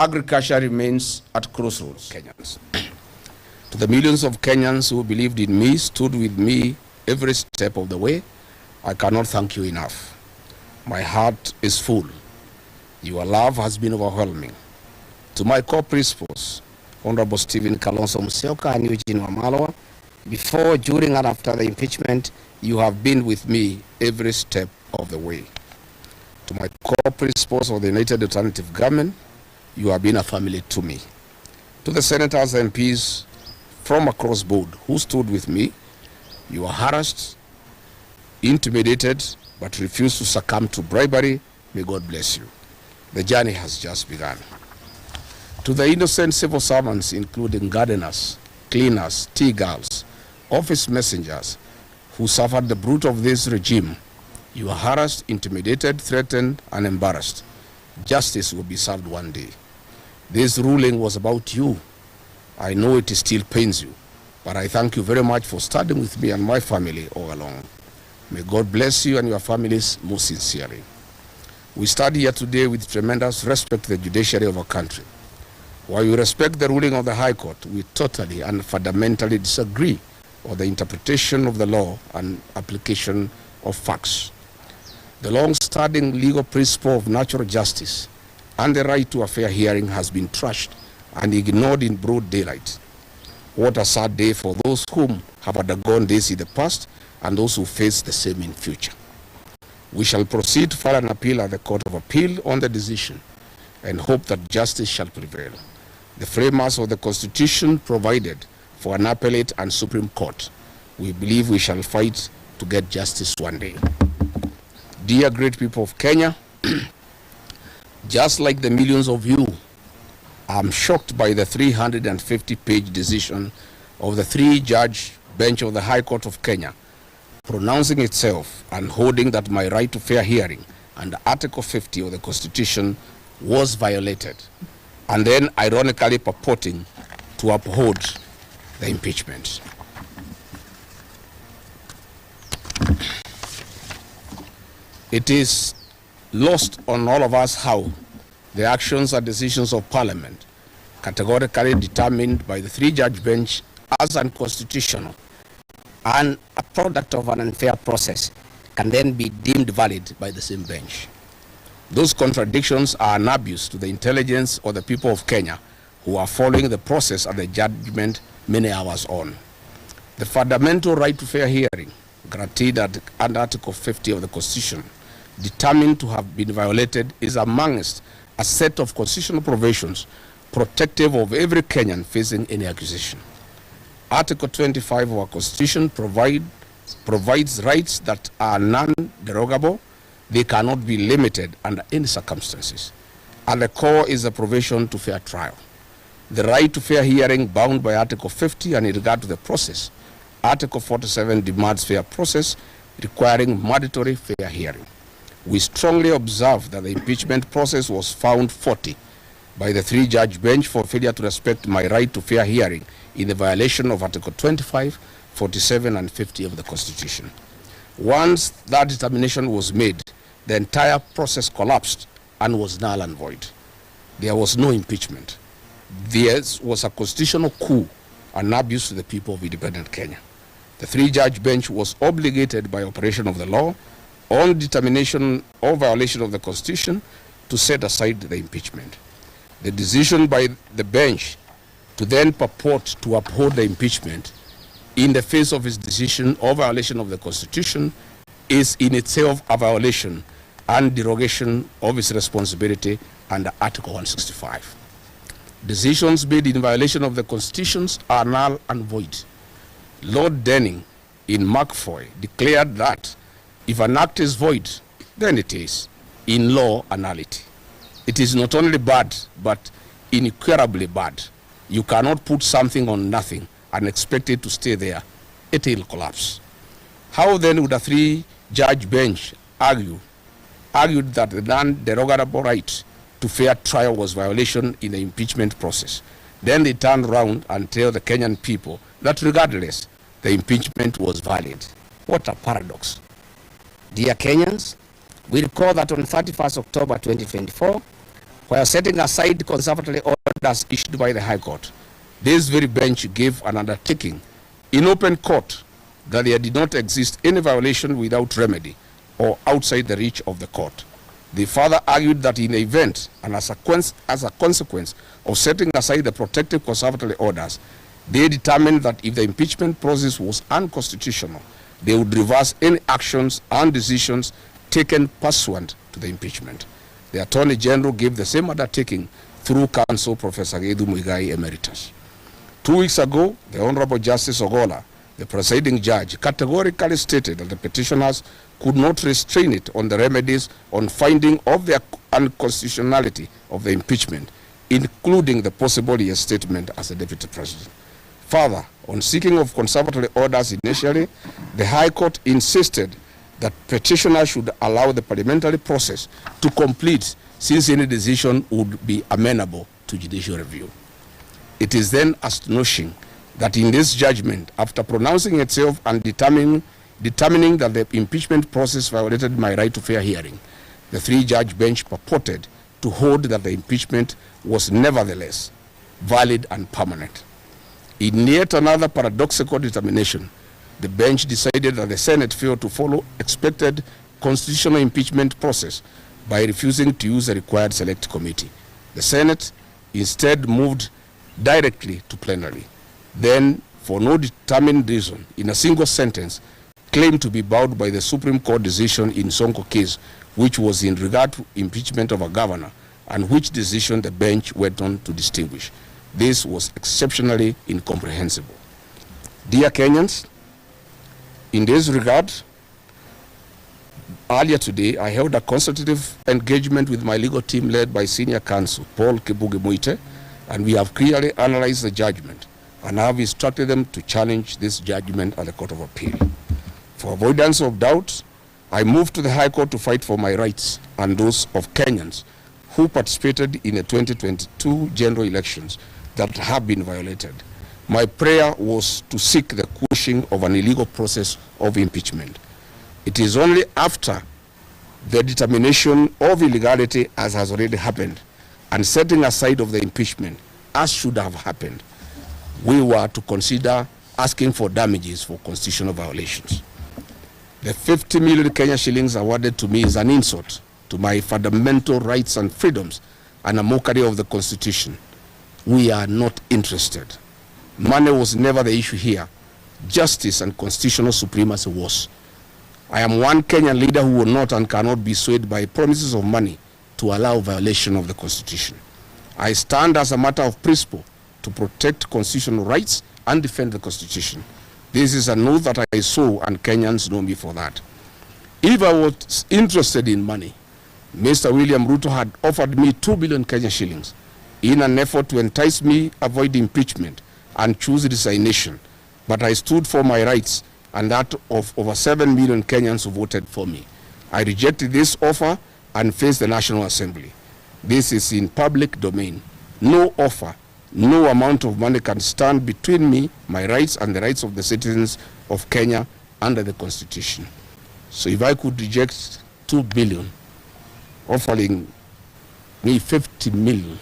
agriculture remains at crossroads. Kenyans. To the millions of Kenyans who believed in me, stood with me every step of the way, I cannot thank you enough. My heart is full. Your love has been overwhelming. To my core principals, Honorable Stephen Kalonzo Musyoka and Eugene Wamalwa, before, during, and after the impeachment, you have been with me every step of the way. To my core principals of the United Alternative Government, you have been a family to me. To the senators and MPs from across board who stood with me, you were harassed, intimidated, but refused to succumb to bribery. May God bless you. The journey has just begun. To the innocent civil servants, including gardeners, cleaners, tea girls, office messengers, who suffered the brunt of this regime, you were harassed, intimidated, threatened, and embarrassed. Justice will be served one day. This ruling was about you. I know it still pains you, but I thank you very much for standing with me and my family all along. May God bless you and your families most sincerely. We stand here today with tremendous respect to the judiciary of our country. While we respect the ruling of the High Court, we totally and fundamentally disagree on the interpretation of the law and application of facts. The long-standing legal principle of natural justice and the right to a fair hearing has been trashed and ignored in broad daylight. What a sad day for those whom have undergone this in the past and those who face the same in future. We shall proceed to file an appeal at the Court of Appeal on the decision and hope that justice shall prevail. The framers of the Constitution provided for an appellate and Supreme Court. We believe we shall fight to get justice one day. Dear great people of Kenya, just like the millions of you, I'm shocked by the 350-page decision of the three-judge bench of the High Court of Kenya, pronouncing itself and holding that my right to fair hearing under Article 50 of the Constitution was violated, and then ironically purporting to uphold the impeachment. It is lost on all of us how the actions and decisions of Parliament, categorically determined by the three-judge bench as unconstitutional and a product of an unfair process, can then be deemed valid by the same bench. Those contradictions are an abuse to the intelligence of the people of Kenya who are following the process and the judgment many hours on. The fundamental right to fair hearing, guaranteed under Article 50 of the Constitution, determined to have been violated, is amongst a set of constitutional provisions protective of every Kenyan facing any accusation. Article 25 of our Constitution provides rights that are non-derogable. They cannot be limited under any circumstances. At the core is the provision to fair trial. The right to fair hearing bound by Article 50, and in regard to the process, Article 47 demands fair process requiring mandatory fair hearing. We strongly observe that the impeachment process was found faulty by the three-judge bench for failure to respect my right to fair hearing in the violation of Article 25, 47, and 50 of the Constitution. Once that determination was made, the entire process collapsed and was null and void. There was no impeachment. There was a constitutional coup, an abuse to the people of independent Kenya. The three-judge bench was obligated by operation of the law on determination or violation of the Constitution to set aside the impeachment. The decision by the bench to then purport to uphold the impeachment in the face of its decision or violation of the Constitution is in itself a violation and derogation of its responsibility under Article 165. Decisions made in violation of the Constitutions are null and void. Lord Denning in McFoy declared that if an act is void, then it is, in law, a nullity. It is not only bad, but incurably bad. You cannot put something on nothing and expect it to stay there. It will collapse. How then would a three-judge bench argued that the non-derogable right to fair trial was violation in the impeachment process? Then they turned around and tell the Kenyan people that regardless, the impeachment was valid. What a paradox. Dear Kenyans, we recall that on 31st October 2024, where setting aside conservative orders issued by the High Court, this very bench gave an undertaking in open court that there did not exist any violation without remedy or outside the reach of the court. They further argued that in the event and as a consequence of setting aside the protective conservative orders, they determined that if the impeachment process was unconstitutional, they would reverse any actions and decisions taken pursuant to the impeachment. The Attorney General gave the same undertaking through counsel Professor Gedu Muigai Emeritus. 2 weeks ago, the Honorable Justice Ogola, the presiding judge, categorically stated that the petitioners could not restrain it on the remedies on finding of the unconstitutionality of the impeachment, including the possible reinstatement as a deputy president. Further, on seeking of conservatory orders initially, the High Court insisted that petitioners should allow the parliamentary process to complete, since any decision would be amenable to judicial review. It is then astonishing that in this judgment, after pronouncing itself and determining that the impeachment process violated my right to fair hearing, the three-judge bench purported to hold that the impeachment was nevertheless valid and permanent. In yet another paradoxical determination, the bench decided that the Senate failed to follow expected constitutional impeachment process by refusing to use the required select committee. The Senate instead moved directly to plenary. Then, for no determined reason, in a single sentence, claimed to be bound by the Supreme Court decision in Sonko case, which was in regard to impeachment of a governor, and which decision the bench went on to distinguish. This was exceptionally incomprehensible. Dear Kenyans, in this regard, earlier today, I held a consultative engagement with my legal team led by Senior Counsel Paul Kibuge-Muite, and we have clearly analyzed the judgment and have instructed them to challenge this judgment at the Court of Appeal. For avoidance of doubt, I moved to the High Court to fight for my rights and those of Kenyans who participated in the 2022 general elections that have been violated. My prayer was to seek the quashing of an illegal process of impeachment. It is only after the determination of illegality, as has already happened, and setting aside of the impeachment, as should have happened, we were to consider asking for damages for constitutional violations. The 50 million Kenya shillings awarded to me is an insult to my fundamental rights and freedoms and a mockery of the Constitution. We are not interested. Money was never the issue here. Justice and constitutional supremacy was. I am one Kenyan leader who will not and cannot be swayed by promises of money to allow violation of the Constitution. I stand as a matter of principle to protect constitutional rights and defend the Constitution. This is an oath that I sow, and Kenyans know me for that. If I was interested in money, Mr. William Ruto had offered me 2 billion Kenya shillings in an effort to entice me avoid impeachment and choose resignation. But I stood for my rights and that of over 7 million Kenyans who voted for me. I rejected this offer and faced the National Assembly. This is in public domain. No offer, no amount of money can stand between me, my rights, and the rights of the citizens of Kenya under the Constitution. So if I could reject 2 billion, offering me 50 million,